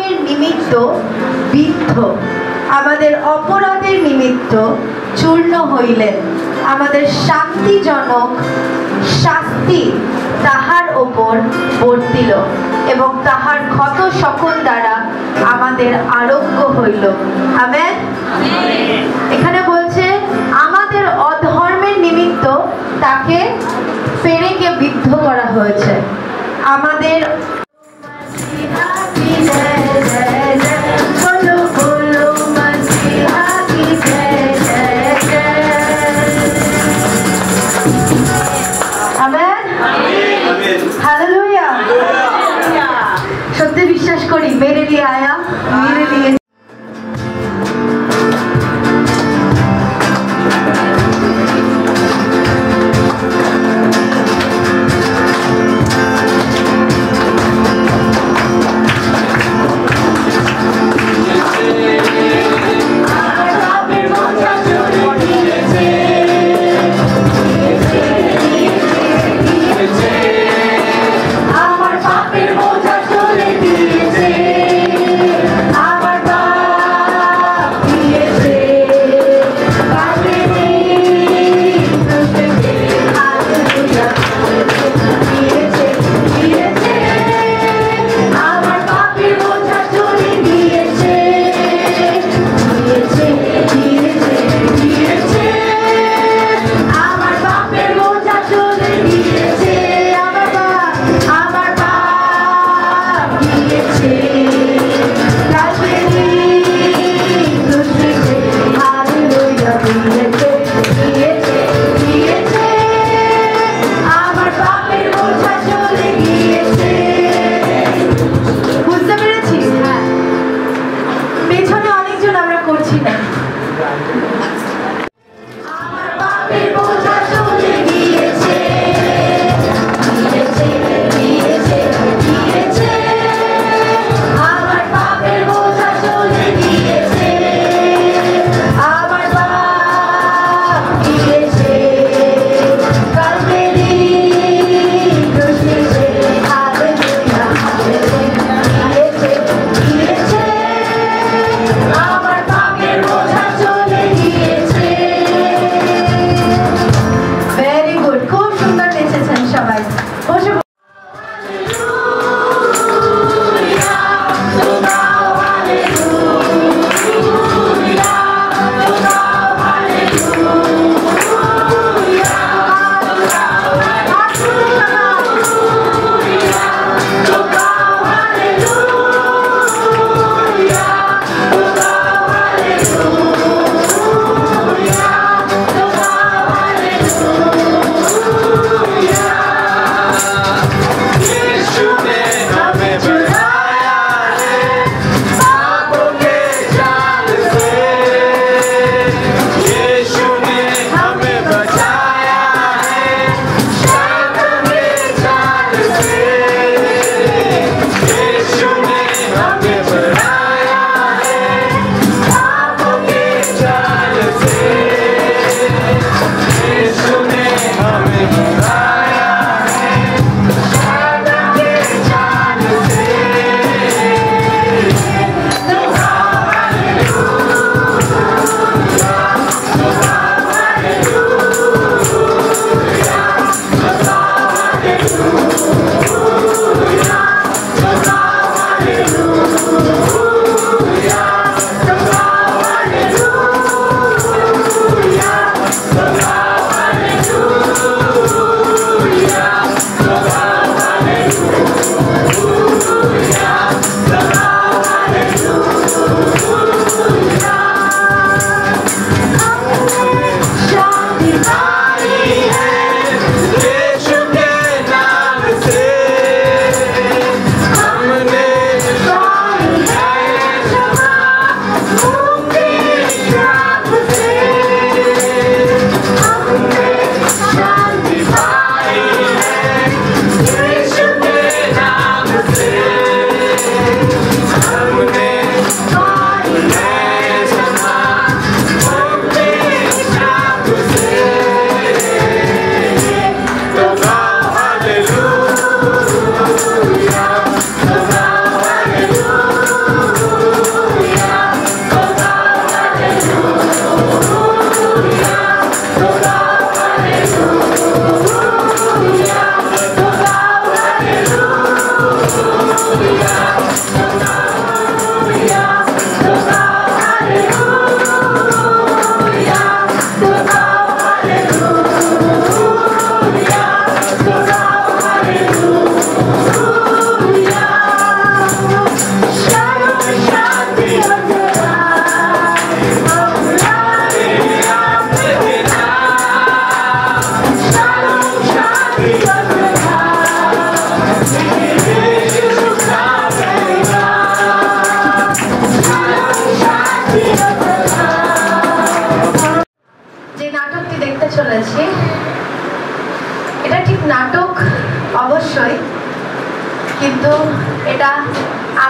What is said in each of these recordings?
অধর্মের নিমিত্ত বিদ্ধ, আমাদের অপরাধের নিমিত্ত চূর্ণ হইলেন। আমাদের শান্তিজনক শাস্তি তাহার ওপর বর্তিল এবং তাহার ক্ষত সকল দ্বারা আমাদের আরোগ্য হইল। আমেন। এখানে বলছে আমাদের অধর্মের নিমিত্ত তাকে পেরেকে বিদ্ধ করা হয়েছে। আমাদের সত্যি বিশ্বাস করি মেরে লিয়ে আয়া, মেরে লিয়ে আমার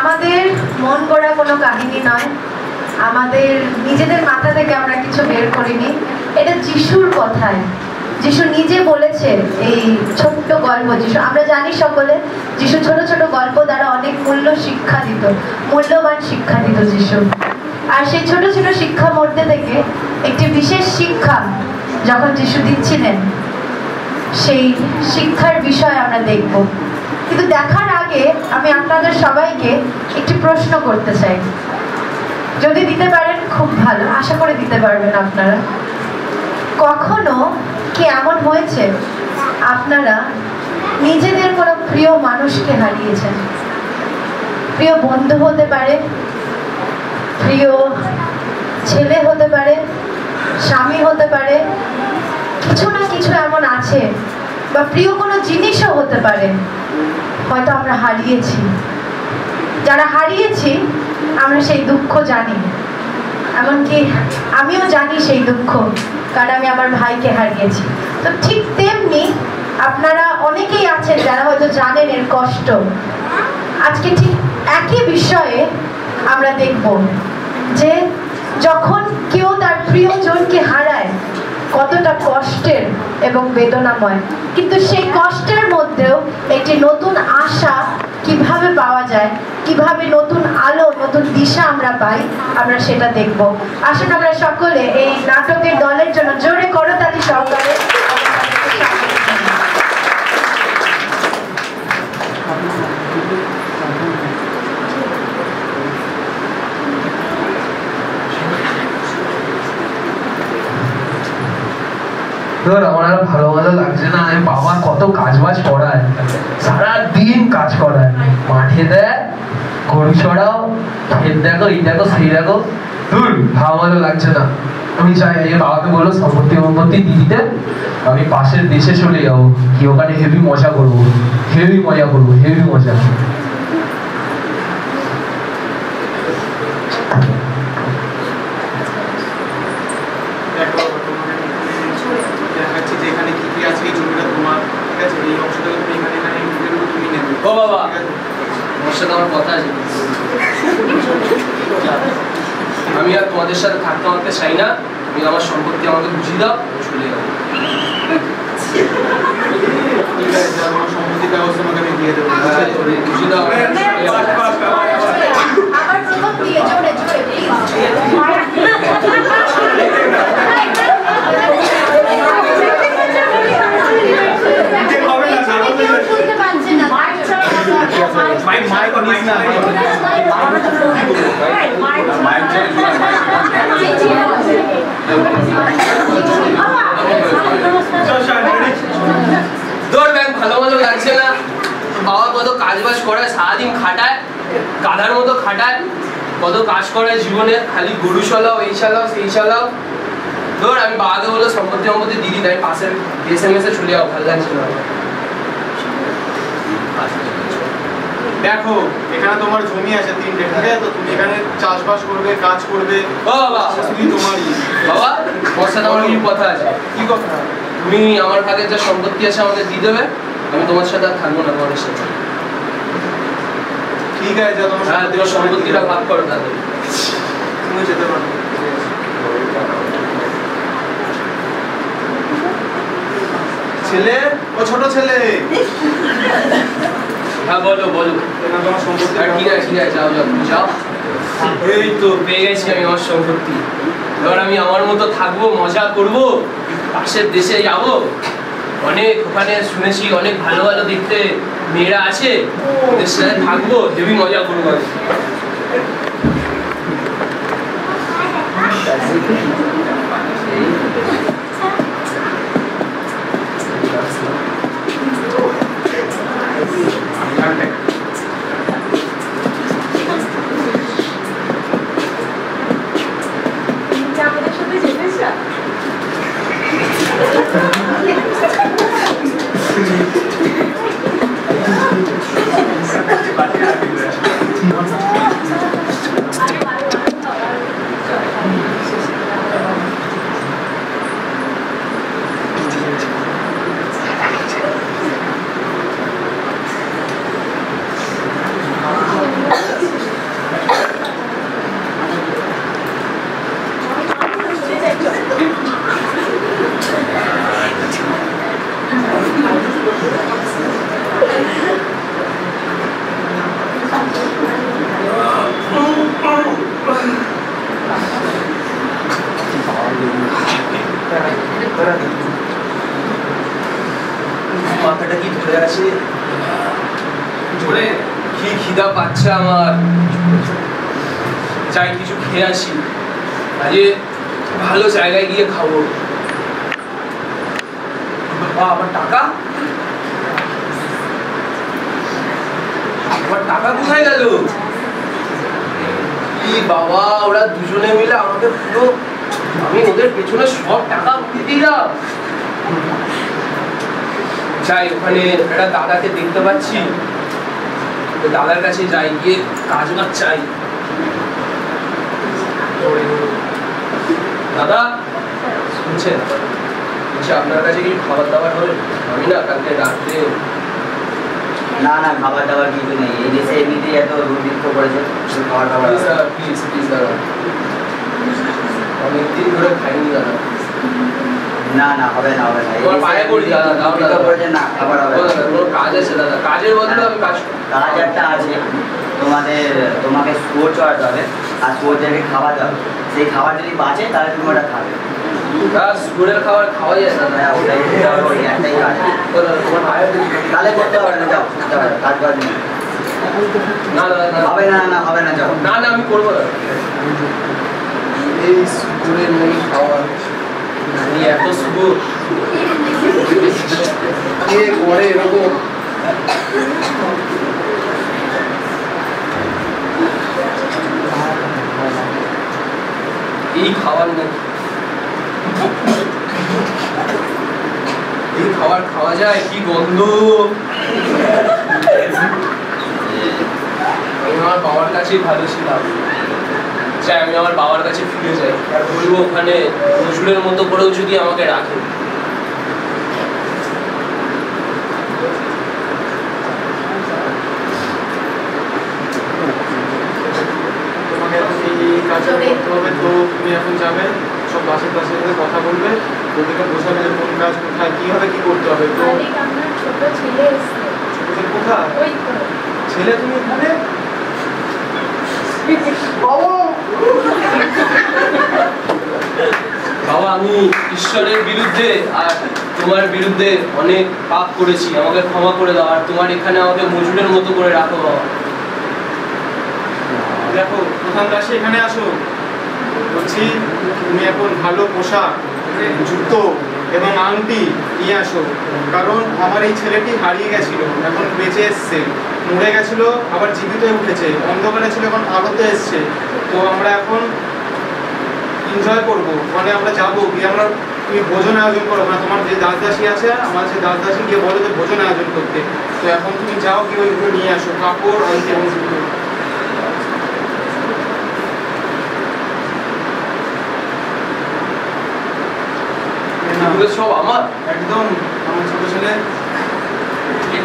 আমাদের মন গড়া কোনো কাহিনী নয়, আমাদের নিজেদের মাথা থেকে আমরা কিছু বের করিনি। এটা যিশুর কথায়, যিশু নিজে বলেছে। এই ছোট্ট গল্প যিশু, আমরা জানি সকলে যিশু ছোট ছোট গল্প দ্বারা অনেক মূল্যবান শিক্ষা দিত যিশু। আর সেই ছোট ছোট শিক্ষার মধ্যে থেকে একটি বিশেষ শিক্ষা যখন যিশু দিচ্ছিলেন, সেই শিক্ষার বিষয় আমরা দেখব। কিন্তু দেখার আগে আমি আপনাদের সবাইকে একটি প্রশ্ন করতে চাই, যদি দিতে পারেন খুব ভালো, আশা করে দিতে পারবেন আপনারা। কখনো কি এমন হয়েছে আপনারা নিজেদের কোনো প্রিয় মানুষকে হারিয়েছেন? প্রিয় বন্ধু হতে পারে, প্রিয় ছেলে হতে পারে, স্বামী হতে পারে, কিছু না কিছু এমন আছে, বা প্রিয় কোনো জিনিসও হতে পারে হয়তো আমরা হারিয়েছি। যারা হারিয়েছি আমরা সেই দুঃখ জানি, এমনকি আমিও জানি সেই দুঃখ, কারণ আমি আমার ভাইকে হারিয়েছি। তো ঠিক তেমনি আপনারা অনেকেই আছেন যারা হয়তো জানেন এর কষ্ট। আজকে ঠিক একই বিষয়ে আমরা দেখব যে যখন কেউ তার প্রিয়জনকে হারায় কতটা কষ্টের এবং বেদনাময়, কিন্তু সেই কষ্টের মধ্যেও একটি নতুন আশা কিভাবে পাওয়া যায়, কিভাবে নতুন আলো, নতুন দিশা আমরা পাই, আমরা সেটা দেখব। আসুন আমরা সকলে এই নাটকের দলের জন্য জোরে করতালি সহকারে আমার আর ভালো লাগছে না। আমি বাবা কত কাজ বাজ করায়, সারাদিন কাজ করায়, মাঠে দেয়, গরু চড়াও, ক্ষেত দেখো, এই দেখো, সেই দেখো, দূর ভালো লাগছে না। আমি চাই বাবাকে বললো সম্পত্তি দিয়ে দিতে, আমি পাশের দেশে চলে যাবো, কি ওখানে হেভি মজা করবো, হেভি মজা। ও বাবা, ওর সাথে আমার কথা আছে। আমি আর তোমাদের সাথে থাকতে চাই না। তুমি আমার সম্পত্তি আমাকে বুঝিয়ে দাও, চলে যাবো। সম্পত্তির ব্যবস্থা আমাকে আমি দিয়ে দেবো, বুঝিয়ে দাও। ভালো লাগছে না। বাবা কত কাজ বাজ করায়, সারাদিন খাটায়, গাধার মতো খাটায়, কত কাজ করায় জীবনে, খালি গরু চালাও, এই চালাও, সেই চালাও। ধর আমি বাবাকে বললো সম্পত্তি দিদি নাই, পাশের দেশে মেসে চলে যাও, ভালো লাগছে না। দেখো এখানে তোমার জমি আছে 3টে, ঠিক আছে? তো তুমি এখানে চাষবাস করবে, কাজ করবে। বাবা তোমারই বাবা, তোমার সাথে আমার কি কথা আছে? কি কথা? তুমি আমার ভাগের যা সম্পত্তি আছে আমাকে দিয়ে দেবে, আমি তোমার সাথে আর থাকবো না, তোমাদের সাথে। ঠিক আছে, যা তোমার হ্যাঁ, তোমার সম্পত্তিটা ভাগ করো তাহলে। তুমি যেতে পারো। ছেলে, ও ছোট ছেলে। হ্যাঁ বলো। তোমার সম্পত্তি। ঠিক আছে, যাও তুমি যাও। এই তো পেয়ে গেছি আমি আমার সম্পত্তি। এবার আমি আমার মতো থাকবো, মজা করবো, পাশের দেশে যাবো। অনেক ওখানে শুনেছি অনেক ভালো দেখতে মেয়েরা আছে, ওদের সাথে থাকবো, হেভি মজা করবো। মাথাটা কি ধরে আছে জোরে, কি খিদা পাচ্ছে আমার, চাই কিছু খেয়ে আসি, আজকে ভালো জায়গায় গিয়ে খাবো। আমার টাকা, আমার টাকা কোথায় গেল? কি বাবা, ওরা দুজনে মিলে আমাকে পুরো, আমি ওদের পেছনে সব টাকা দিয়ে দিলাম। যাই, ওখানে একটা দাদাকে দেখতে পাচ্ছি, দাদার কাছে যাই, গিয়ে কাজ বাজ চাই। দাদা শুনছেন, বলছি আপনার কাছে কি খাবার দাবার হবে? আমি না কালকে রাত্রে না না, খাবার দাবার কিছু নেই, এই দেশে এমনিতেই এত দুর্ভিক্ষ করেছে, খাবার দাবার প্লিজ প্লিজ দাদা, অনেকদিন ধরে খাইনি দাদা। না না, হবে না হবে না, তোমার পায়ে পড়ি দাদা, দাও দাদা। করেছে না, খাবার হবে না। কোনো কাজ আছে দাদা, কাজের বদলে আমি কাজ কাজ একটা আছে, তোমাকে শুয়োর চড়াতে হবে, আর শুয়োরদেরকে খাওয়াতে হবে, সেই খাবার যদি বাঁচে তাহলে তুমি ওটা খাবে। স্কুলের খাবার খাওয়া যায় দাদা? হ্যাঁ, ওটাই একটাই কাজ, তোমার পায়ে পড়ি। তাহলে করতে হবে না, যাও কাজ বাজ নেই। না দাদা না, হবে না, না হবে না, যাও। না না আমি করবো না। এই স্কুলের নেই খাওয়া, আমি এত শুধু কে করে এরকম। এই খাবার নেই, এই খাবার খাওয়া যায়? কি গন্ধ! আমি আমার বাবার কাছেই ভালো ছিলাম, চাই আমি আমার বাবার কাছে ফিরে যাই, আর বলবো ওখানে নজরুলের মতো করেও যদি আমাকে রাখে। তোমাকে এখন এই কাজটা করতে হবে, তো তুমি এখন যাবে সব বাসের সাথে কথা বলবে, ওদেরকে বোঝাবে যে কোন কাজ কোথায় কিভাবে কি করতে হবে। তো আমার ছোট ছেলে এসছে, ছোট কোথায় ওই তো ছেলে, তুমি এখানে বাবা, আমি ঈশ্বরের বিরুদ্ধে আর তোমার বিরুদ্ধে অনেক পাপ করেছি, আমাকে ক্ষমা করে দাও, আর তোমার এখানে আমাকে মজুরের মতো করে রাখো বাবা। দেখো প্রধান দাসী, এখানে আসো। বলছি তুমি এখন ভালো পোশাক, জুতো এবং আংটি নিয়ে আসো, কারণ আমার এই ছেলেটি হারিয়ে গেছিল, এখন বেঁচে এসছে, মরে গেছিল আবার জীবিত হয়ে উঠেছে, অন্ধকারে ছিল এখন আলোতে এসছে। তো আমরা এখন এনজয় করবো, মানে আমরা যাবো গিয়ে আমরা, তুমি ভোজন আয়োজন করো, মানে তোমার যে দাস দাসী আছে আমার সেই দাস দাসী গিয়ে বলো যে ভোজন আয়োজন করতে। তো এখন তুমি যাও গিয়ে ওইগুলো নিয়ে আসো, কাপড় আংটি এবং জুতো। এগুলো সব আমার? একদম আমার ছোট ছেলে। কি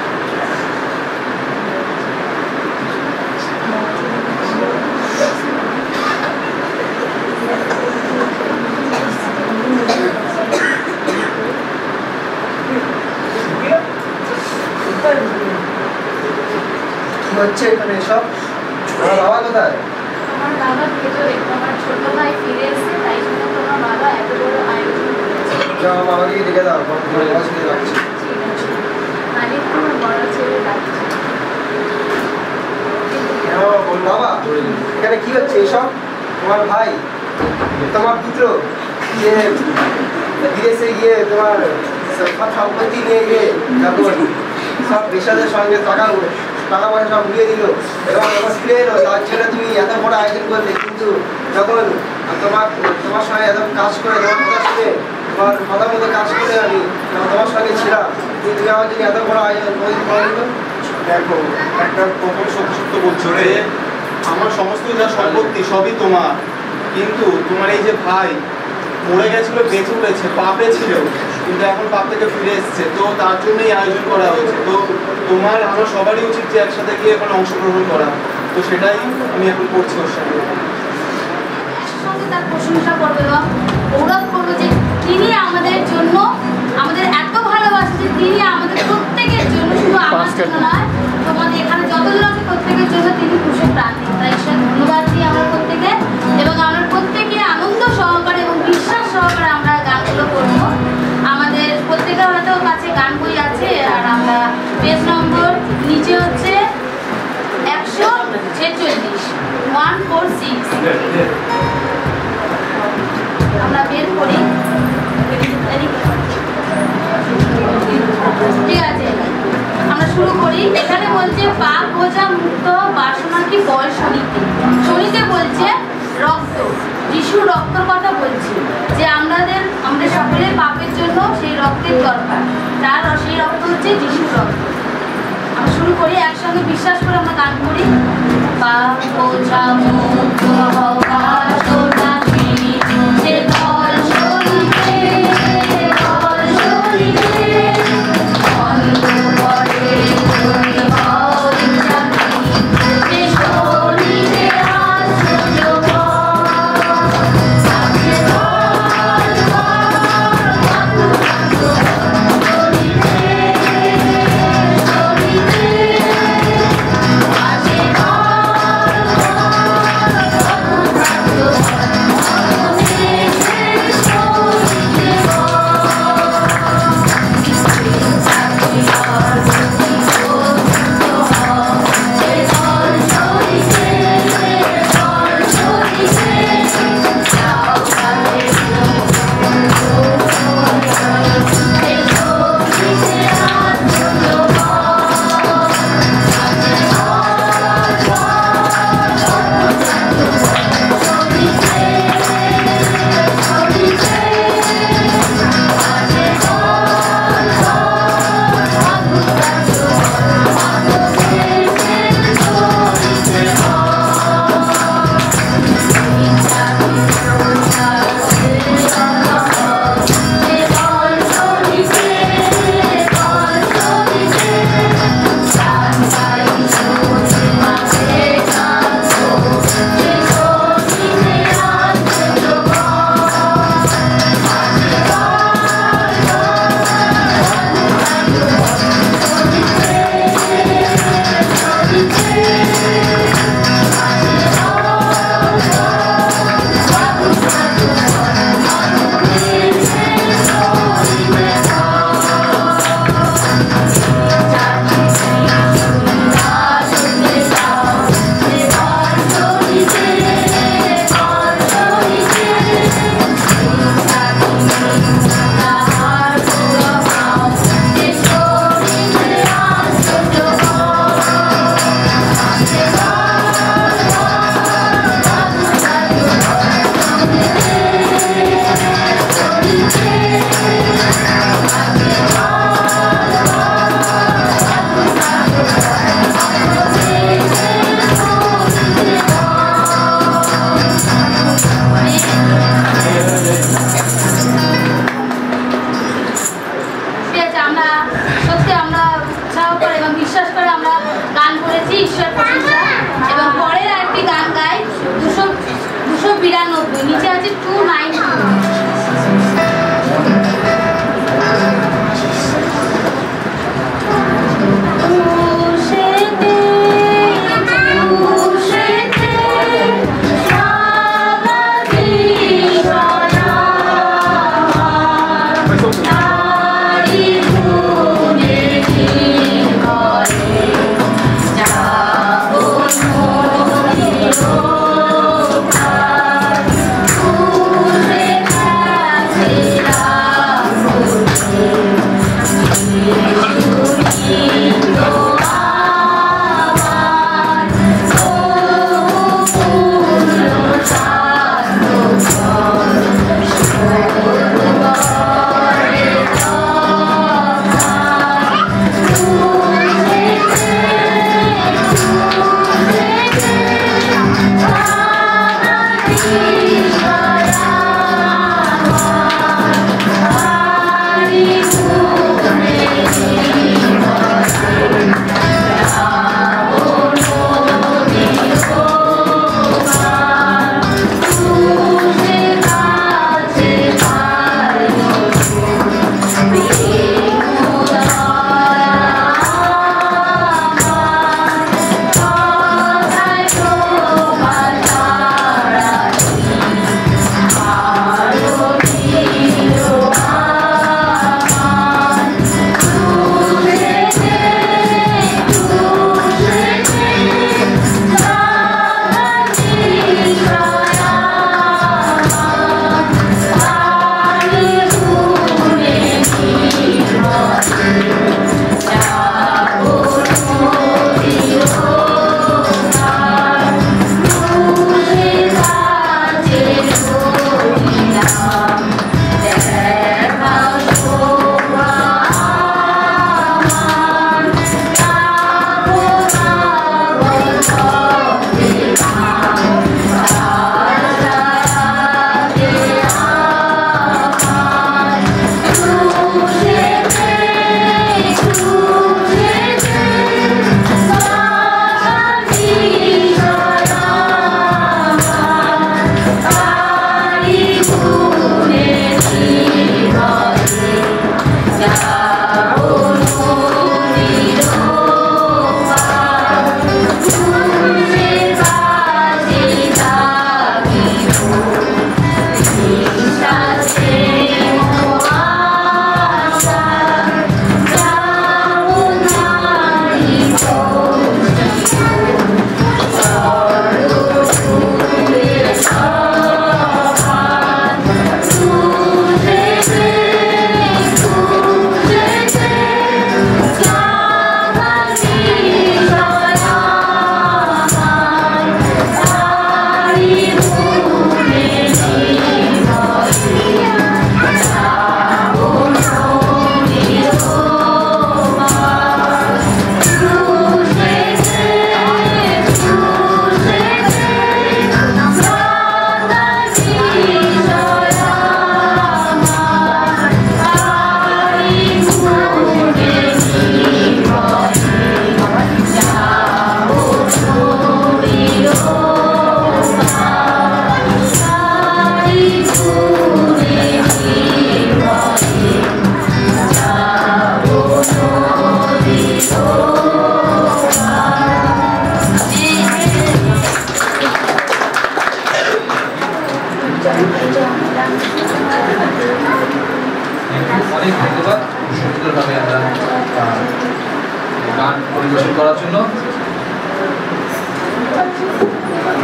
হচ্ছে এখানে সব? আমার বাবা কোথায়? আমার বাবা ভেতরে, আমার ছোট ভাই ফিরে এসছে, তাই জন্য তোমার বাবা এত বড় আয়োজন করেছে। যাও, আমার বাবাকে ডেকে দাও, তোমার বাবার সাথে যাচ্ছি। ঠিক আছে, মালিক তোমার বড় ছেলে ডাকছে। বাবা, এখানে কি হচ্ছে এসব? তোমার ভাই, তোমার পুত্র যে বিদেশে গিয়ে তোমার সব সম্পত্তি নিয়ে গিয়ে তারপর সব পেশাদের সঙ্গে টাকা পয়সা সব উড়িয়ে দিল এবং যখন ফিরে এলো, তার জন্য তুমি এত বড় আয়োজন করলে, কিন্তু যখন তোমার সঙ্গে এত কাজ করে, তোমার কথা শুনে, তোমার কথা মতো কাজ করে আমি তোমার সঙ্গে ছিলাম, তুমি আমার জন্য এত বড় আয়োজন করে দিল। দেখো, একটা প্রথম সত্য সত্য বলছো রে, আমার সমস্ত যা সম্পত্তি সবই তোমার, কিন্তু তোমার এই যে ভাই মরে গেছিল, বেঁচে উঠেছে, পাপে ছিল, কিন্তু এখন পাপ থেকে ফিরে এসছে, তো তার জন্যই আয়োজন করা হয়েছে। তো তোমার আমার সবারই উচিত যে একসাথে গিয়ে এখন অংশগ্রহণ করা, তো সেটাই আমি এখন করছি ওর সাথে। একসঙ্গে তার প্রশংসা করবে বা গৌরব করবে যে তিনি আমাদের জন্য, আমাদের এত ভালোবাসে যে তিনি আমাদের প্রত্যেকের জন্য, শুধু আমার জন্য নয়, তোমাদের এখানে যতজন আছে প্রত্যেকের জন্য তিনি খুশি প্রাণ দিন। তাই সে ধন্যবাদ দিই আমরা প্রত্যেকে, এবং আমরা প্রত্যেকে আনন্দ সহকারে এবং বিশ্বাস সহকারে আমরা গানগুলো করবো। 146 আমরা বের করি। ঠিক আছে, আমরা শুরু করি। এখানে বলছে পাপ বোঝা মুক্ত বাসনা কি বল শনিতে। শনিতে বলছে রক্ত, যিশুর রক্তের কথা বলছি, যে আমাদের সকলের পাপের জন্য সেই রক্তের দরকার। তার সেই রক্ত হচ্ছে যিশুর রক্ত। আমরা শুরু করি, একসঙ্গে বিশ্বাস করে আমরা গান করি। পাপ বোঝা মুক্ত হও বাসনা কি যে বল শনিতে, বল শনিতে অন্ধ করে তুমি হও জাতি যে শনিতে আশ্চর্য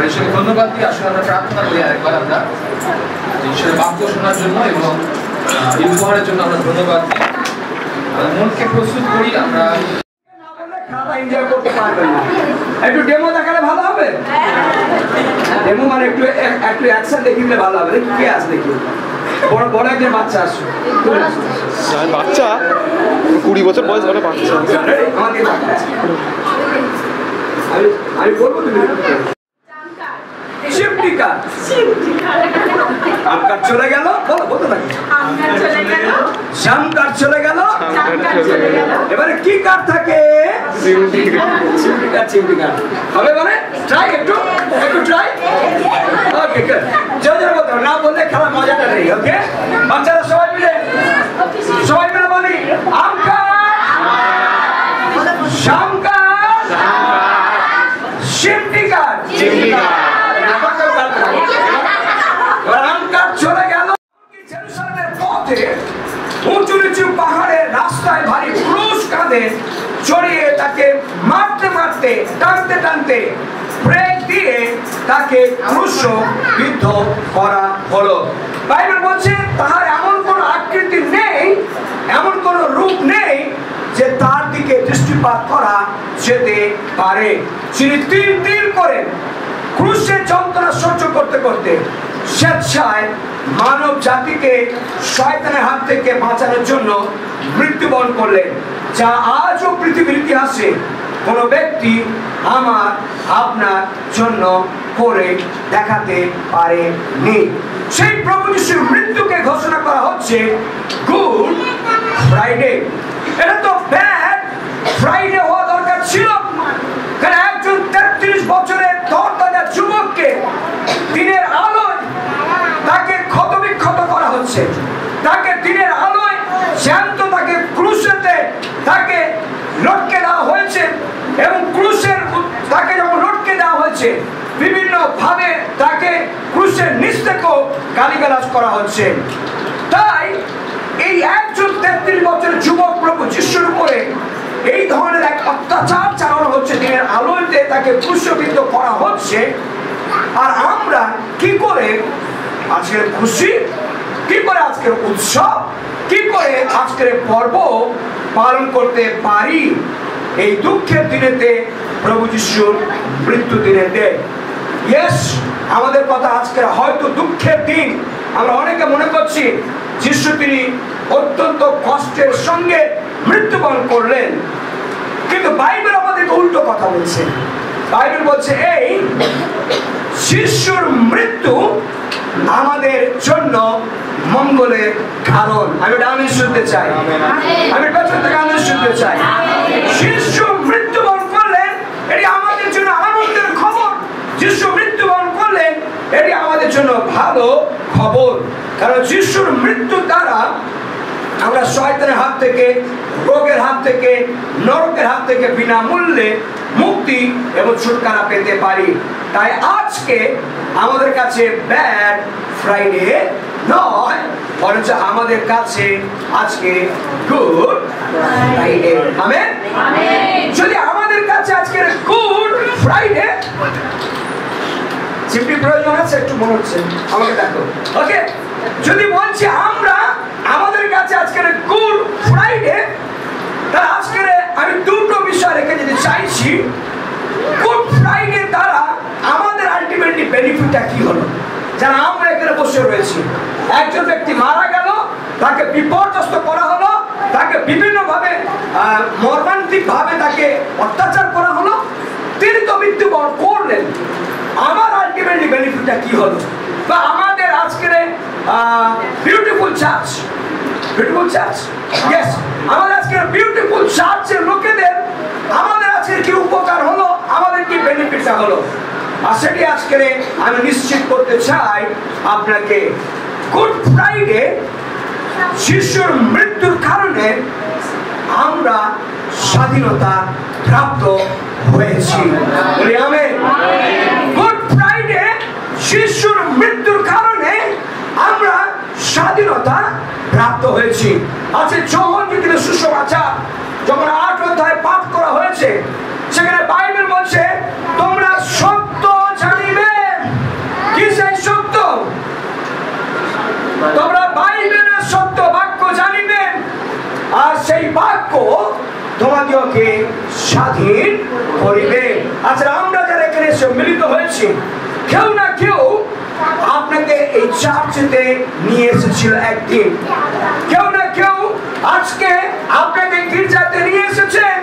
ঈশ্বরকে ধন্যবাদ দিই। আসলে আমরা প্রার্থনা করি আরেকবার আমরা ঈশ্বরের বাক্য শোনার জন্য এবং এই উপহারের জন্য আমরা ধন্যবাদ দিই। মনকে প্রস্তুত করি আমরা। খেলাটা এনজয় করতে পারবেন না, একটু ডেমো দেখালে ভালো হবে। ডেমো মানে একটু অ্যাকশন দেখিলে ভালো হবে। দেখি কে আসে, দেখি বড় একজন বাচ্চা আসছে, বাচ্চা 20 বছর বয়স বলে বাচ্চা। আমাকে আমি বলবো তুমি শিফটি কার আমকার চলে গেল, বলো বলতে থাকি। শ্যাম কার চলে গেল, এবারে কি কার থাকে? চিমটি কার। চিমটি কার হবে মানে ট্রাই, একটু ট্রাই। ওকে গুড, জোরে বলতে না বললে খেলা মজাটা নেই। ওকে বাচ্চারা সবাই মিলে বলি আমকার, শ্যাম কার, চিমটি কার। চলে গেল জেরুজালেমের পথে উঁচু নিচু পাহাড়ের রাস্তায় ভারী ক্রুশ কাঁধে চড়িয়ে তাকে মারতে টানতে ব্রেক দিয়ে তাকে ক্রুশবিদ্ধ করা হলো। বাইবেল বলছে তাহার এমন কোন আকৃতি নেই, এমন কোন রূপ নেই যে তার দিকে দৃষ্টিপাত করা যেতে পারে। তিনি তিল করে ক্রুশের যন্ত্রণা সহ্য করতে স্বেচ্ছায় মানব জাতিকে শয়তানের হাত থেকে বাঁচানোর জন্য মৃত্যুবরণ করলেন, যা আজও পৃথিবীর ইতিহাসে কোনো ব্যক্তি আমার আপনার জন্য করে দেখাতে পারেনি। সেই প্রভু যিশুর মৃত্যুকে ঘোষণা করা হচ্ছে গুড ফ্রাইডে। এটা তো ব্যাড ফ্রাইডে হওয়া দরকার ছিল, কারণ একজন 33 বছরের তরতাজা যুবককে দিনের আলোয় তাকে ক্ষতবিক্ষত করা হচ্ছে, তাকে দিনের আলোয় জ্যান্ত তাকে ক্রুশেতে তাকে লটকে দেওয়া হয়েছে এবং ক্রুশের তাকে যখন লটকে দেওয়া হয়েছে বিভিন্ন ভাবে তাকে ক্রুশের নিচ থেকেও গালিগালাজ করা হচ্ছে। তাই এই একজন 33 বছরের যুবক প্রভু যিশুর উপরে এই ধরনের এক অত্যাচার চালানো হচ্ছে, দিনের আলোতে তাকে ক্রুশবিদ্ধ করা হচ্ছে। আর আমরা কি করে আজকের খুশি, কি করে আজকের উৎসব, কি করে আজকের পর্ব পালন করতে পারি এই দুঃখের দিনেতে, প্রভু যিশুর মৃত্যু দিনেতে? ইয়েস, আমাদের কথা আজকের হয়তো দুঃখের দিন। আমরা অনেকে মনে করছি যিশু তিনি অত্যন্ত কষ্টের সঙ্গে মৃত্যুবরণ করলেন, কিন্তু বাইবেল আমাদেরকে উল্টো কথা বলছে। বাইবেল বলছে এই যিশুর মৃত্যু আমাদের জন্য মঙ্গলের কারণ। আমি আমেন শুনতে চাই, আমি পেছন থেকে আমেন শুনতে চাই। যিশু মৃত্যুবরণ করলেন, এটি আমাদের জন্য আনন্দের খবর। যিশু মৃত্যুবরণ করলেন, এটি আমাদের জন্য ভালো খবর, কারণ যিশুর মৃত্যু দ্বারা আমরা শয়তানের হাত থেকে, রোগের হাত থেকে, নরকের হাত থেকে বিনামূল্যে মুক্তি এবং ছুটকারা পেতে পারি। তাই আজকে আমাদের কাছে ব্যাড ফ্রাইডে নয়, বরঞ্চ আমাদের কাছে আজকে গুড ফ্রাইডে। আমেন। যদি আমাদের কাছে আজকে গুড ফ্রাইডে, চিমটি প্রয়োজন আছে একটু মনে হচ্ছে আমাকে, দেখো। ওকে, যদি বলছি আমরা আমাদের কাছে আজকের গুড ফ্রাইডে, তাহলে আজকের আমি দুটো বিষয় রেখে যেতে চাইছি। গুড ফ্রাইডে দ্বারা আমাদের আলটিমেটলি বেনিফিটটা কি হলো? যারা আমরা এখানে বসে রয়েছি, একজন ব্যক্তি মারা গেল, তাকে বিপর্যস্ত করা হলো, তাকে বিভিন্ন ভাবে মর্মান্তিক ভাবে তাকে অত্যাচার করা হলো, তিনি তো মৃত্যুবরণ করলেন। আমার আলটিমেটলি বেনিফিটটা কি হলো? বা আমাদের আজকের বিউটিফুল চার্চ, ইয়েস, আমাদের আজকের বিউটিফুল চার্চের লোকেদের আমাদের আজকের কি উপকার হলো, আমাদের কি বেনিফিটটা হলো? আর সেটি আজকে আমি নিশ্চিত করতে চাই আপনাকে। গুড ফ্রাইডে যিশুর মৃত্যুর কারণে আমরা স্বাধীনতা প্রাপ্ত হয়েছি। বলি আমেন। গুড ফ্রাইডে যিশুর মৃত্যুর কারণে আমরা স্বাধীনতা প্রাপ্ত হয়েছি। আজকে যোহন লিখিত সুসমাচার যখন 8 অধ্যায় পাঠ করা হয়েছে, সেখানে বাইবেল বলছে তোমরা সত্য জানিবে স্বাধীন করিবে। আচ্ছা, আমরা যারা এখানে সম্মিলিত হয়েছি, কেউ না কেউ আপনাকে এই চার্চেতে নিয়ে এসেছিল একদিন, কেউ না কেউ আজকে আপনাকে গির্জাতে নিয়ে এসেছেন।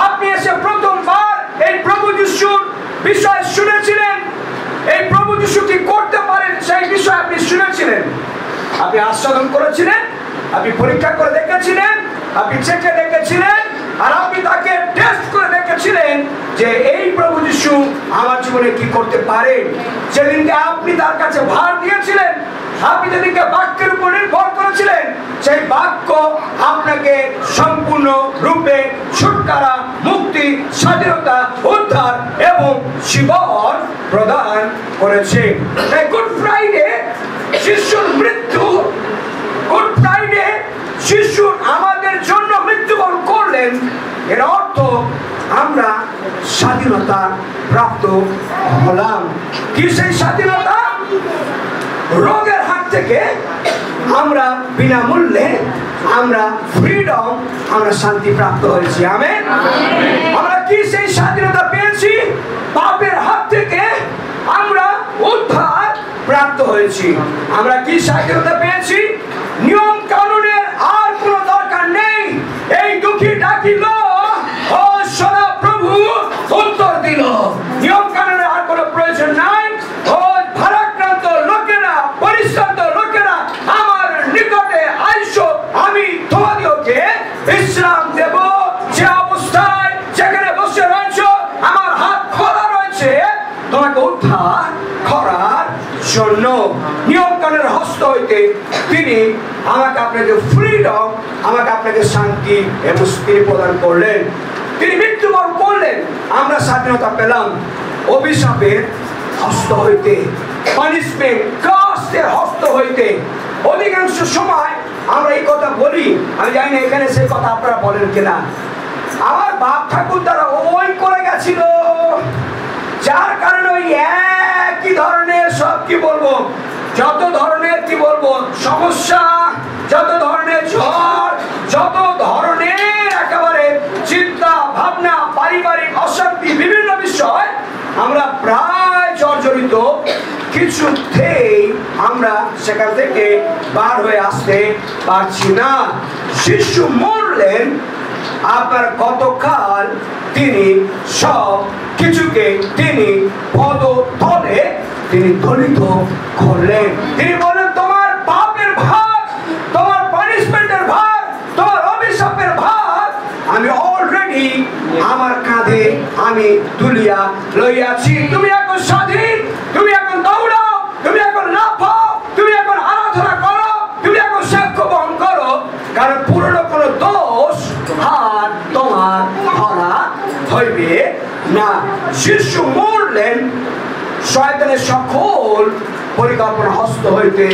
আপনি এসে প্রথমবার এই প্রভু যিশুর বিষয় শুনেছিলেন, এই প্রভু যিশু কি করতে পারেন সেই বিষয় আপনি শুনেছিলেন, আপনি আস্বাদন করেছিলেন, আপনি পরীক্ষা করে দেখেছিলেন, আপনি চেখে দেখেছিলেন, আর আপনি তাকে টেস্ট করে দেখেছিলেন যে এই প্রভু যিশু আমার জীবনে কি করতে পারেন। যেদিনকে আপনি তার কাছে ভার দিয়েছিলেন, আপনি যেদিনকে বাক্যের উপর নির্ভর করেছিলেন, সেই বাক্য আপনাকে সম্পূর্ণ রূপে ছুটকারা, মুক্তি, স্বাধীনতা, উদ্ধার এবং জীবন প্রদান করেছে। গুড ফ্রাইডে শিশুর মৃত্যু, গুড ফ্রাইডে শিশু আমাদের জন্য মৃত্যুবরণ করলেন, এর অর্থ আমরা স্বাধীনতা প্রাপ্ত হলাম। কি সেই স্বাধীনতা? রোগের হাত থেকে আমরা বিনামূল্যে আমরা ফ্রিডম, আমরা শান্তি প্রাপ্ত হয়েছি। আমেন। আমরা কি সেই স্বাধীনতা পেয়েছি? পাপের হাত থেকে আমরা উদ্ধার প্রাপ্ত হয়েছি। আমরা কি স্বাধীনতা পেয়েছি? নিয়ম কানুনের আর কোনো দরকার নেই। এই দুঃখী ডাকিল, ও সদা প্রভু উত্তর দিল। নিয়ম কানুনের আর কোনো প্রয়োজন নাই। ও ভারাক্রান্ত লোকেরা, পরিশ্রান্ত লোকেরা, আমার নিকটে আইসো, আমি তোমাদেরকে বিশ্রাম দেব। যে অবস্থায় যেখানে বসে রয়েছো, আমার হাত খোলা রয়েছে তোমাকে উদ্ধার করার জন্য। নিয়ম কানুনের হস্ত হইতে তিনি আমাকে আপনাকে ফ্রিডম, আমাকে আপনাকে শান্তি এবং তিনি প্রদান করলেন। তিনি মৃত্যুবরণ করলেন, আমরা স্বাধীনতা পেলাম অভিশাপের হস্ত হইতে, পানিশমেন্ট, কাস্টের হস্ত হইতে। অধিকাংশ সময় আমরা এই কথা বলি, আমি জানি না এখানে সেই কথা আপনারা বলেন কিনা। আমার বাপ ঠাকুর দ্বারা ওই করে গেছিল, যার কারণে ওই একই ধরনের সব কি বলবো, যত ধরনের কি বলবো সমস্যা, যত ধরনের ঝড়, যত ধরনের একেবারে চিন্তা ভাবনা, পারিবারিক অশান্তি, বিভিন্ন বিষয় আমরা প্রায় জর্জরিত, কিছুতেই আমরা সেখান থেকে বার হয়ে আসতে পারছি না। শিশু মরলেন, আপনার গতকাল তিনি সব কিছুকে তিনি পদতলে তিনি দলিত করলেন। তিনি বলেন, তোমার পাপের ভার, তোমার পানিশমেন্টের ভার, তোমার অভিশাপের ভার আমি অলরেডি আমার কাঁধে আমি তুলিয়া লইয়াছি। তুমি এখন স্বাধীন, তুমি এখন দৌড়াও, তুমি এখন লাফাও, তুমি এখন আরাধনা করো, তুমি এখন সাক্ষ্য বহন করো, কারণ পুরনো কোনো দোষ আর তোমার ধরা হইবে না। শিশু মরলেন, শয়তানের সকল পরিকল্পনা হস্ত হইতে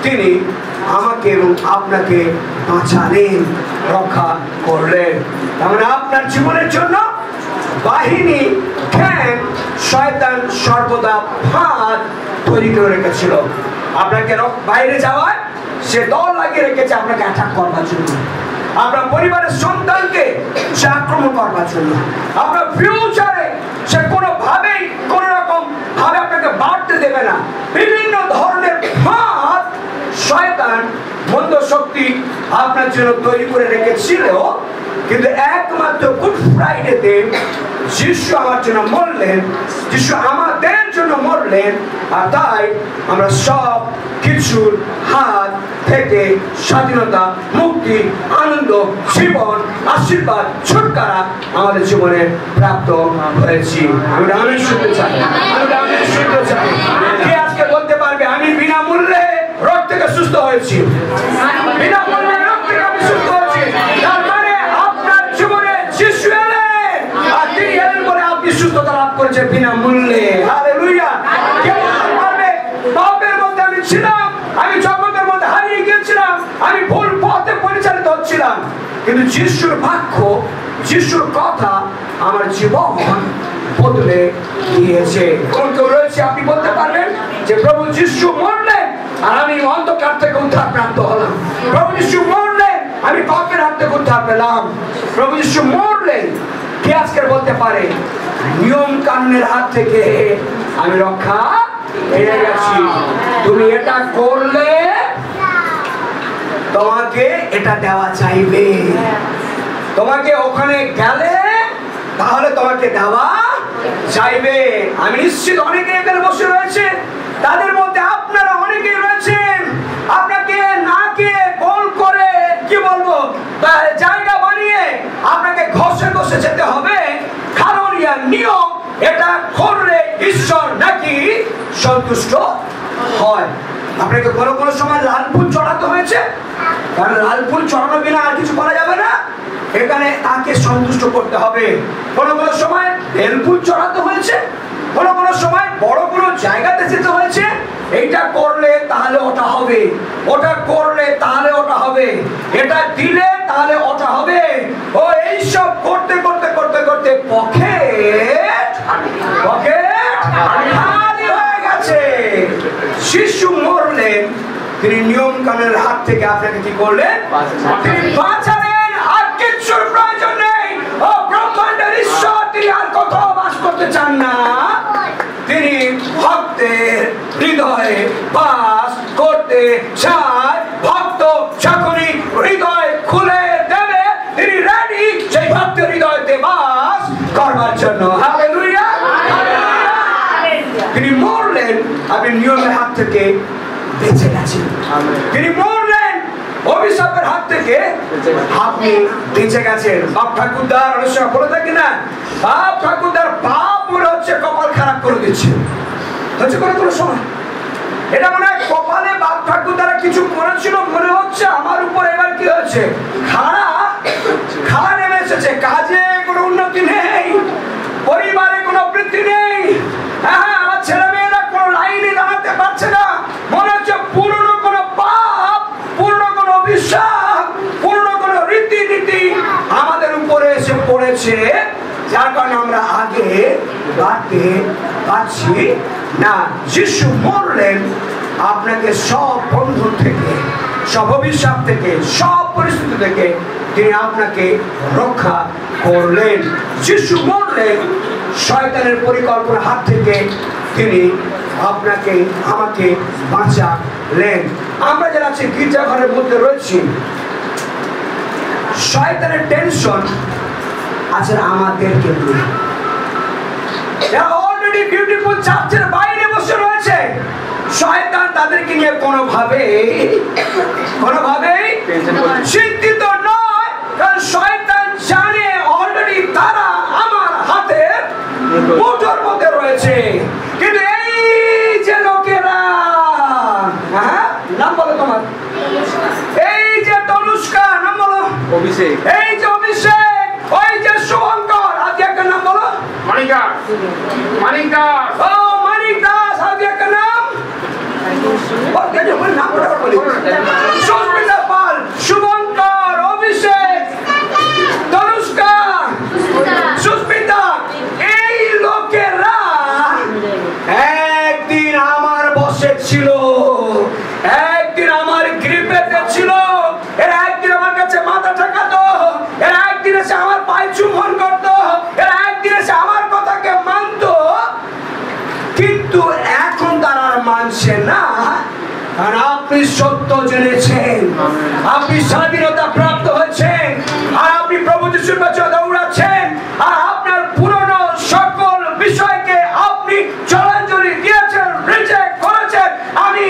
তিনি আমাকে এবং আপনাকে বাঁচালেন, রক্ষা করলেন। তার মানে আপনার জীবনের জন্য বাহিনী, জ্ঞান, শয়তান সর্বদা ফাঁদ তৈরি করে রেখেছিল। আপনাকে বাইরে যাওয়ায় সে দল লাগিয়ে রেখেছে আপনাকে অ্যাটাক করবার জন্য, আপনার পরিবারের সন্তানকে সে আক্রমণ করবার জন্য, আপনার ফিউচারে সে কোনোভাবেই কোন রকম ভাবে আপনাকে বাড়তে দেবে না। বিভিন্ন ধরনের ফাঁদ শয়তান, মন্দ শক্তি আপনার জন্য তৈরি করে রেখেছিল, কিন্তু একমাত্র গুড ফ্রাইডেতে যিশু আমার জন্য মরলেন, যিশু আমাদের জন্য মরলেন, আর তাই আমরা সব কিছুর হাত থেকে স্বাধীনতা, মুক্তি, আনন্দ, জীবন, আশীর্বাদ, ছুটকারা আমাদের জীবনে প্রাপ্ত হয়েছি। আমি আমিন শুনতে চাই, আমি আমিন শুনতে চাই। কে আজকে বলতে পারবে আমি বিনামূল্যে রোগ থেকে সুস্থ হয়েছি? বিনামূল্যে রোগ থেকে আমি সুস্থ হয়েছি। তার মানে আপনার জীবনে যিশু এলেন, আর তিনি এলেন বলে আপনি সুস্থতা লাভ করেছেন বিনামূল্যে। হালেলুয়া। কে বলতে পারবে পাপের মধ্যে আমি ছিলাম, আমি জগতের মধ্যে হারিয়ে গিয়েছিলাম, আমি ভুল পথে পরিচালিত হচ্ছিলাম, কিন্তু যিশুর বাক্য, যিশুর কথা আমার জীবন বদলে দিয়েছে। কোন কেউ রয়েছে আপনি বলতে পারবেন যে প্রভু যিশু মরলেন আর আমি অন্ধকার থেকে উদ্ধার প্রাপ্ত হলাম, প্রভু যিশু মরলেন আমি পাপের হাত থেকে উদ্ধার পেলাম, প্রভু যিশু মরলেন। কে কে আজকে বলতে পারে নিয়ম কানুনের হাত থেকে আমি রক্ষা পেয়ে গেছি? তুমি এটা করলে তোমাকে এটা দেওয়া চাইবে, তোমাকে ওখানে গেলে তাহলে তোমাকে দেওয়া চাইবে। আমি নিশ্চিত অনেকে এখানে বসে রয়েছে, তাদের মধ্যে আপনারা অনেকেই রয়েছেন, আপনাকে নাকে গোল করে কি বলবো জায়গা বানিয়ে আপনাকে ঘষে ঘষে যেতে হবে, কারণ ইয়ার নিয়ম এটা করলে ঈশ্বর নাকি সন্তুষ্ট হয়। আপনাকে কোনো কোনো সময় লাল ফুল চড়াতে হয়েছে, কারণ লাল ফুল চড়ানো বিনা আর কিছু করা যাবে না, এখানে তাকে সন্তুষ্ট করতে হবে। কোনো কোনো সময় বেল ফুল চড়াতে হয়েছে, কোনো কোনো সময় বড় কোনো জায়গাতে যেতে হয়েছে, এইটা করলে তাহলে ওটা হবে, ওটা করলে তাহলে ওটা হবে, এটা দিলে তাহলে ওটা হবে। ও এইসব করতে করতে করতে করতে পকেট খালি হয়ে গেছে। শিশু মরলেন, তিনি নিয়ম কানুনের হাত থেকে আপনাকে কি করলেন? তিনি বাঁচালেন, আর কিছুর প্রয়োজন নেই। ও ব্রহ্মাণ্ডের ঈশ্বর তিনি আর কোথাও বাস করতে চান না, তিনি ভক্তের হৃদয়ে বাস করতে চায়। ভক্ত যখনই হৃদয় খুলে দেবে, তিনি রেডি সেই ভক্তের হৃদয়তে বাস করবার জন্য। হালেলুয়া। তিনি মরলেন, আপনি নিয়মের হাত থেকে বেঁচে গেছেন। তিনি মরলেন, অভিশাপের হাত থেকে আপনি বেঁচে গেছেন। বাপ ঠাকুরদার অনেক সময় বলে থাকি না, বাপ ঠাকুরদার বাপ মনে হচ্ছে কপাল খারাপ করে দিচ্ছে, হচ্ছে কোনো সময় এটা মনে হয় কপালে বাপ ঠাকুরদারা কিছু করেছিল, মনে হচ্ছে আমার উপর এবার কি হচ্ছে, খাড়া নেমে এসেছে। কাজে কোনো উন্নতি নেই, পরিবারে কোনো বৃদ্ধি নেই, হ্যাঁ আমার ছেলে মেয়েরা কোনো লাইনে দাঁড়াতে পারছে না, মনে হচ্ছে পুরনো কোনো পাপ, পুরনো কোনো বিশ্বাস, পুরনো কোনো রীতিনীতি আমাদের উপরে এসে পড়েছে, যার কারণে আমরা আগে বাড়তে পারছি না। যিশু মরলেন আপনাকে সব বন্ধন থেকে, সব অভিশাপ থেকে, সব পরিস্থিতি থেকে তিনি আপনাকে রক্ষা করলেন। যিশু মরলেন শয়তানের পরিকল্পনার হাত থেকে তিনি আপনাকে আমাকে বাঁচালেন। আমরা যারা আছি গির্জা ঘরের মধ্যে রয়েছি, শয়তানের টেনশন আছে আমাদেরকে নিয়ে। যারা অলরেডি বিউটিফুল চার্চের বাইরে বসে রয়েছে, শয়তান তাদেরকে নিয়ে কোনোভাবেই চিন্তিত নয়, কারণ শয়তান জানে অলরেডি তারা আমার হাতের মুঠোর মধ্যে রয়েছে। কিন্তু এই যে লোকেরা, হ্যাঁ নাম বলো তোমার, এই যে তনুষ্কা, নাম বলো অভিষেক, এই যে অভিষেক, ওই যে শুভঙ্কর, আজকে একটা নাম বলো, মানিক দাস, ও মানিক দাস, আজকে একটা নাম, সুস্মিতা পাল, শুভঙ্কর, অভিষেক, তনুষ্কা, সুস্মিতা, এই লোকেরা একদিন আমার বসে ছিল, একদিন আমার গ্রিপেতে ছিল, এরা একদিন আমার কাছে মাথা ঠেকাতো, এরা একদিন এসে আমার পায়ে চুম্বন করতো, এরা একদিন এসে আমার কথাকে মানতো, কিন্তু এখন তারা আর মানছে না। আর আপনি সত্য জেনেছেন, আপনি স্বাধীনতা প্রাপ্ত হয়েছেন, আর আপনি প্রভু যিশুর কাছে দৌড়াচ্ছেন, আর আপনার পুরনো সকল বিষয়কে আপনি জলাঞ্জলি দিয়েছেন, রিজেক্ট করেছেন। আমি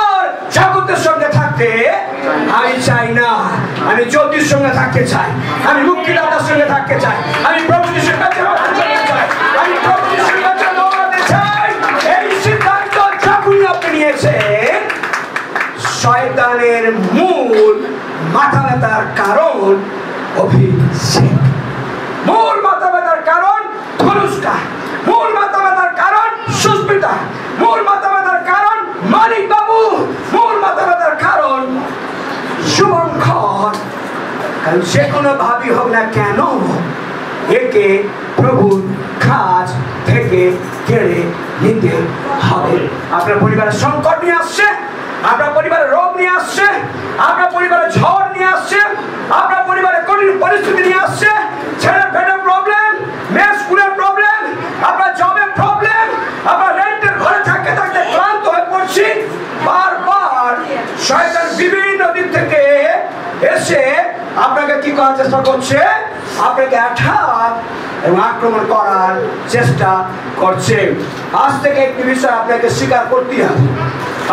আর জগতের সঙ্গে থাকতে আমি চাই না, আমি জ্যোতির সঙ্গে থাকতে চাই, আমি মুক্তিদাতার সঙ্গে থাকতে চাই, আমি প্রভু যিশুর কাছে দৌড়াতে চাই, আমি প্রভু যিশুর কাছে দৌড়াতে চাই। এই সিদ্ধান্ত যখনই আপনি নিয়েছেন, শয়তানের মূল মাথা ব্যথার কারণ অভিষেক, মূল মাথা ব্যথার কারণ ধনুষ্কা, মূল মাথা ব্যথার কারণ সুস্মিতা, মূল মাথা ব্যথার কারণ মানিক বাবু, মূল মাথা ব্যথার কারণ শুভঙ্কর। কারণ যে কোনো ভাবি হোক না কেন, একে প্রভুর কাজ থেকে কেড়ে নিতে হবে। আপনার পরিবারের সংকট নিয়ে আসছে, আপনার পরিবারের রোগ নিয়ে আসছে, আপনার পরিবারের ঝড় নিয়ে আসছে, আপনার পরিবারের কঠিন পরিস্থিতি নিয়ে আসছে, ছেলের পেটের প্রবলেম, করার চেষ্টা করছে, আপনাকে অ্যাটাক এবং আক্রমণ করার চেষ্টা করছে। আজ থেকে একটি বিষয় আপনাকে স্বীকার করতে হবে,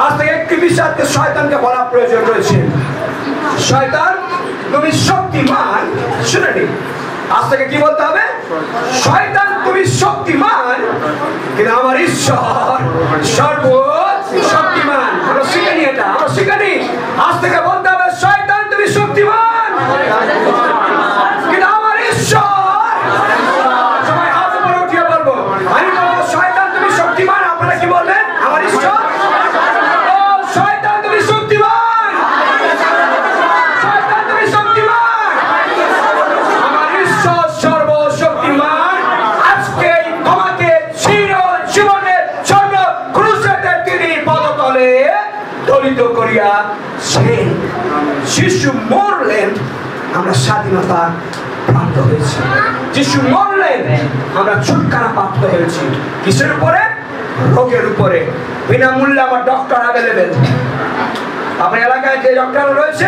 আজ থেকে একটি বিষয়কে শয়তানকে বলা প্রয়োজন রয়েছে, শয়তান তুমি শক্তিমান। শুনে নি, আজ থেকে কি বলতে হবে? শয়তান তুমি শক্তিমান, কিন্তু আমার ঈশ্বর সর্বশক্তিমান। আমরা শিখে নি, এটা আমরা শিখে নি। আজ থেকে বলতে হবে শয়তান তুমি শক্তিমান, কিন্তু আমার ঈশ্বর। সবাই হাত উপরে উঠিয়ে বলবো, আমি বলবো শয়তান তুমি শক্তিমান, আপনারা কি বলবেন? আমার ঈশ্বর। ও শয়তান তুমি শক্তিমান, শয়তান তুমি শক্তিমান, আমার ঈশ্বর সর্বশক্তিমান। আজকে তোমাকে জীবনের জন্য ক্রুশেতে তিনি পদতলে দলিত করিয়া সেই যিশু মরলেন, আমরা স্বাধীনতা প্রাপ্ত হয়েছি। যিশু মরলেন, আমরা ছুটকারা প্রাপ্ত হয়েছি। কিসের উপরে? রোগের উপরে। বিনামূল্যে আমার ডক্টর অ্যাভেলেবেল। আপনার এলাকায় যে ডক্টর রয়েছে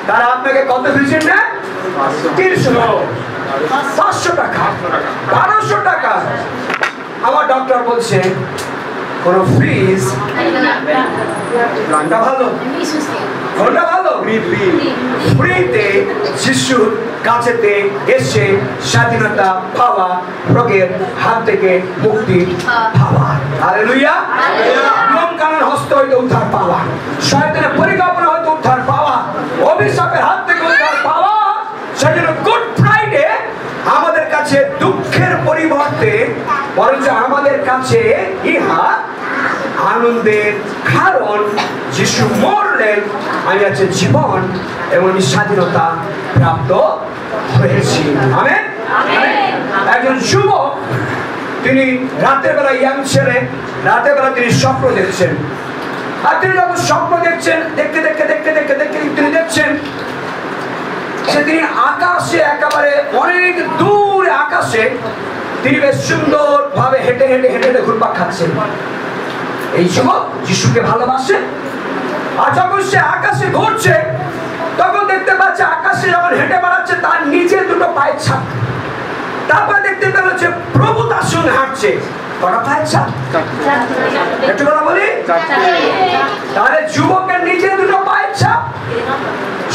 তারা আপনাকে কত ভিজিট নেয়? 300, 500 টাকা, 1200 টাকা। আমার ডক্টর বলছে কোন ফিজ গানটা ভালো, কোনটা ভালো? ফ্রিতে যিশুর কাছেতে এসে স্বাধীনতা পাওয়া, রোগের হাত থেকে মুক্তি পাওয়া। হালেলুয়া। নিয়ম কানুন হস্ত হইতে উদ্ধার পাওয়া, শয়তানের পরিকল্পনা হইতে উদ্ধার পাওয়া, অভিশাপের হাত থেকে উদ্ধার পাওয়া। সেজন্য গুড ফ্রাইডে আমাদের কাছে দুঃখের পরিবর্তে বরঞ্চ আমাদের কাছে ইহা আনন্দের কারণ। যিশু মরলেন, আমি আছে জীবন এবং স্বাধীনতা প্রাপ্ত হয়েছি। আমেন। একজন যুবক, তিনি রাতের বেলা, ইয়াং ছেলে, রাতের বেলা তিনি স্বপ্ন দেখছেন। আর তিনি যখন স্বপ্ন দেখছেন, দেখতে দেখতে দেখতে দেখতে দেখতে তিনি দেখছেন যে তিনি আকাশে, একেবারে অনেক দূর আকাশে তিনি বেশ সুন্দর ভাবে হেঁটে হেঁটে হেঁটে হেঁটে ঘুরপাক খাচ্ছেন। এই যুবক যিশুকে ভালোবাসে, আর যখন সে আকাশে ঘুরছে তখন দেখতে পাচ্ছে আকাশে যখন হেঁটে বেড়াচ্ছে তার নিজের দুটো পায়ের ছাপ। তারপরে দেখতে পেল যে প্রভু তার সঙ্গে হাঁটছে। কটা পায়ের ছাপ? একটু কথা বলি। তাহলে যুবকের নিজের দুটো পায়ের ছাপ,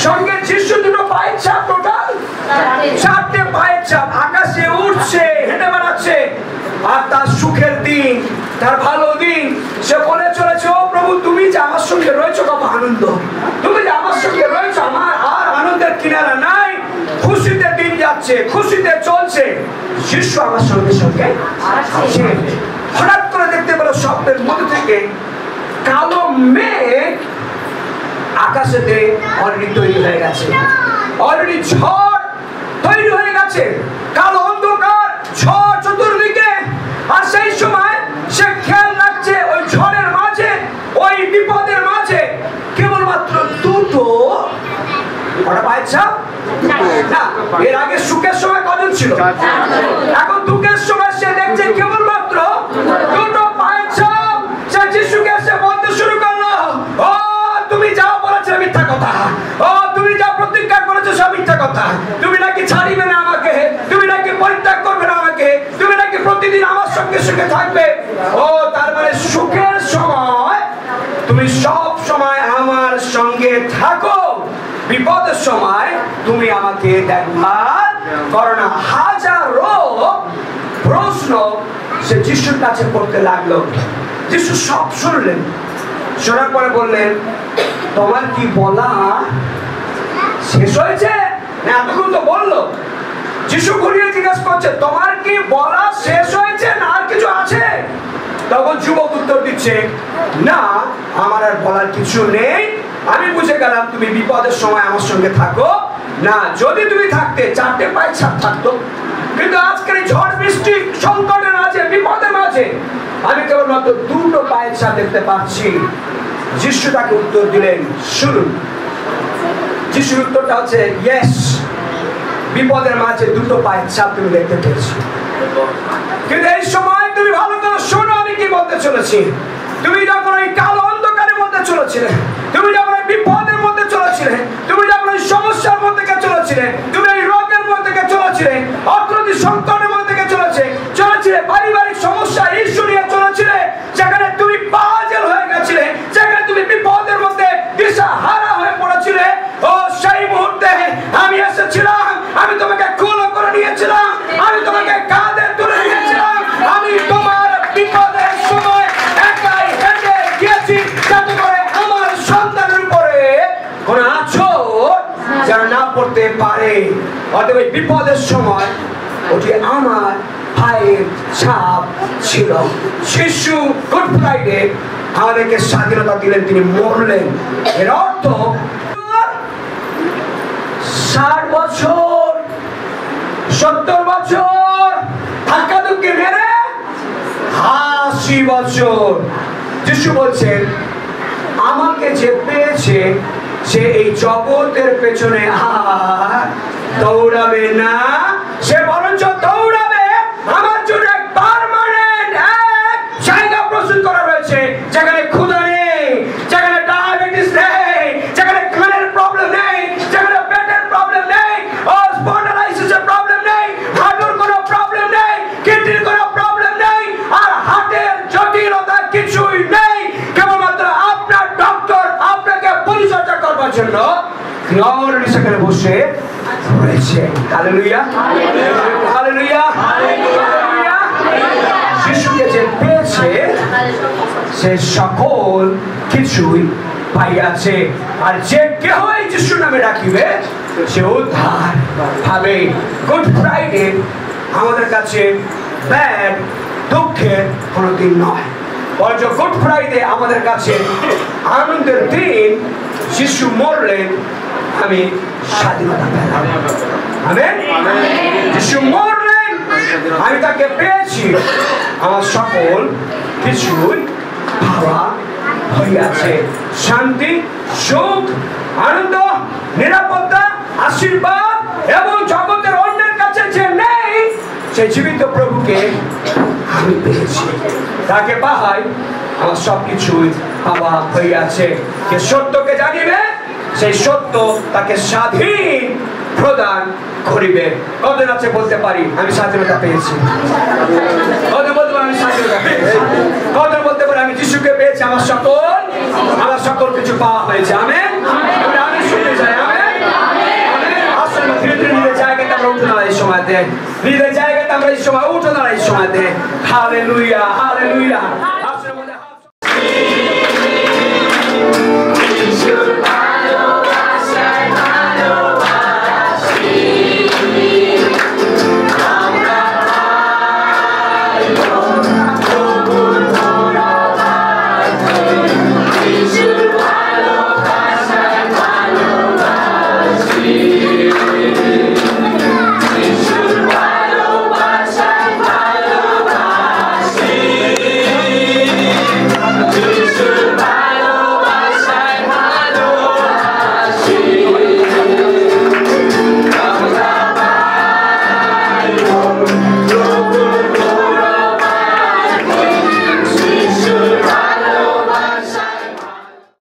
সঙ্গে যিশু দুটো পায়ের ছাপ, টোটাল 4টে পায়ের ছাপ। আকাশে উঠছে, হেঁটে বেড়াচ্ছে, আর তার সুখের দিন, তার ভালো দিন। সে বলে চলেছে, ও প্রভু তুমি যে আমার সঙ্গে রয়েছো, কত আনন্দ, তুমি যে আমার সঙ্গে রয়েছো, আমার আর আনন্দের কিনারা নাই। খুশিতে দিন যাচ্ছে, খুশিতে চলছে, যিশু আমার সঙ্গে সঙ্গে আছে। হঠাৎ করে দেখতে পেল স্বপ্নের মধ্যে থেকে কালো মেঘ আকাশেতে অলরেডি তৈরি হয়ে গেছে, অলরেডি ঝড় তৈরি হয়ে গেছে, কালো অন্ধকার, ঝড় চতুর্দিকে। আর সেই সময় সে খেয়াল রাখছে ওই ঝড়ের মাঝে, ওই বিপদের মাঝে কেবলমাত্র দুটো পায়ের ছাপ। না, এর আগে সুখের সময় কজন ছিল? এখন দুঃখের সময় সে দেখছে কেবলমাত্র দুটো পায়ের ছাপ। সে যিশুকে এসে বলতে শুরু করলো, ও তুমি যা বলেছো মিথ্যা কথা, ও তুমি যা প্রতিজ্ঞা করেছো সব মিথ্যা কথা, তুমি নাকি ছাড়িবে না আমাকে, তুমি নাকি পরিত্যাগ করবে না আমাকে, তুমি নাকি প্রতিদিন আমার সঙ্গে সঙ্গে থাকবে। ও তার মানে সুখের সময় তুমি সব সময় আমার সঙ্গে থাকো, বিপদের সময় তুমি আমাকে দেখভাল করো না। হাজারো প্রশ্ন সে যিশুর কাছে করতে লাগলো। যিশু সব শুনলেন, শোনার পরে বললেন, তোমার কি বলা শেষ হয়েছে? না, এতক্ষণ তো বললো। যিশু ঘুরিয়ে জিজ্ঞেস করছে, তোমার কি বলা শেষ হয়েছে না আর কিছু আছে? তখন যুবক উত্তর দিচ্ছে, না, আমার আর বলার কিছু নেই। আমি বুঝে গেলাম তুমি বিপদের সময় আমার সঙ্গে থাকো না। যদি তুমি থাকতে 4টে পায়ের ছাপ থাকতো, কিন্তু আজকের এই ঝড় বৃষ্টি, সংকটের মাঝে, বিপদের মাঝে আমি কেবলমাত্র দুটো পায়ের ছাপ দেখতে পাচ্ছি। যিশু তাকে উত্তর দিলেন, শুনুন। যিশুর উত্তরটা হচ্ছে ইয়েস, বিপদের মাঝে দুটো পায়ের ছাপ তুমি দেখতে পেয়েছি। কিন্তু এই সময় তুমি ভালো করে শোনো আমি কি বলতে চলেছি। তুমি যখন ওই কালো অন্ধকারের মধ্যে চলেছিলে, তুমি যখন ওই বিপদের মধ্যে চলেছিলে, তুমি যখন ওই সমস্যার মধ্যে চলেছিলে, চলেছিলে, তুমি এই রোগের মধ্যে থেকে চলেছিলে, অর্থনৈতিক সংকটের মধ্যে থেকে চলেছিলে, পারিবারিক সমস্যা ইস্যু নিয়ে চলেছিলে, যেখানে তুমি পাগল হয়ে গেছিলে, যেখানে তুমি বিপদের মধ্যে দিশাহারা হয়ে পড়েছিলে, ও সেই মুহূর্তে আমি এসেছিলাম, আমি তোমাকে কোলে করে নিয়েছিলাম, আমি তোমাকে কাঁধে তুলে নিয়েছিলাম, আমি তোমার বিপদের সময় একাই হেঁটে গিয়েছি, যাতে করে আমার সন্তানের উপরে কোন আঁচড় যেন না পড়তে পারে। অতএব এই বিপদের সময় ওটি আমার ভাইয়ের ছাপ ছিল। শিশু গুড ফ্রাইডে আমাদেরকে স্বাধীনতা দিলেন, তিনি মরলেন। এর অর্থ 60 বছর 70 বছর ধাক্কা ধুক্কি মেরে 80 বছর। যিশু বলছেন, আমাকে যে পেয়েছে সে এই জগতের পেছনে আর দৌড়াবে না, সে বরঞ্চ দৌড়াবে আমার জন্য এক পার্মানেন্ট এক জায়গা প্রস্তুত করা রয়েছে, যেখানে ক্ষুধা নেই, যেখানে ডায়াবেটিস নেই, যেখানে কানের প্রবলেম নেই, যেখানে পেটের প্রবলেম নেই, স্পন্ডালাইসিসের প্রবলেম নেই, হাঁটুর কোনো প্রবলেম নেই, কিডনির কোনো প্রবলেম নেই, আর হার্টের জটিলতা কিছুই নেই। কেবলমাত্র আপনার ডক্টর আপনাকে পরিচর্যা করবার জন্য অলরেডি সেখানে বসে রয়েছে। Hallelujah, hallelujah, hallelujah. যিশুকে যে পেয়েছে সে সকল কিছুই পাইয়াছে, আর যে কেহ এই যিশুর নামে ডাকিবে সে উদ্ধার পাবে। গুড ফ্রাইডে আমাদের কাছে ব্যাড দুঃখের কোনো দিন নয়, বরঞ্চ গুড ফ্রাইডে আমাদের কাছে আনন্দের দিন। যিশু মরলেন, আমি স্বাধীনতা পেলাম। আমেন। যিশু মরলেন, আমি তাকে পেয়েছি, আমার সকল কিছুই পাওয়া হইয়াছে। শান্তি, সুখ, আনন্দ, নিরাপত্তা, আশীর্বাদ এবং জগতের অন্যের কাছে যে নেই, সেই জীবিত প্রভুকে আমি পেয়েছি। তাকে পাহাই আমার সবকিছুই পাওয়া হইয়াছে। যে সত্যকে জানিবে সেই সত্য তাকে স্বাধীন প্রদান করিবে। কতদিন আছে বলতে পারি আমি স্বাধীনতা পেয়েছি? কত বলতে পারি আমি স্বাধীনতা পেয়েছি? কত বলতে পারি আমি যিশুকে পেয়েছি, আমার সকল কিছু পাওয়া হয়েছে। আমেন। আমি শুনে যাই। আমেন। আসলে ধীরে ধীরে নিজের জায়গাতে আমরা উঠে দাঁড়াই সময় দেয়, নিজের জায়গাতে আমরা এই সময় উঠে দাঁড়াই সময় দেয়। Hallelujah, hallelujah.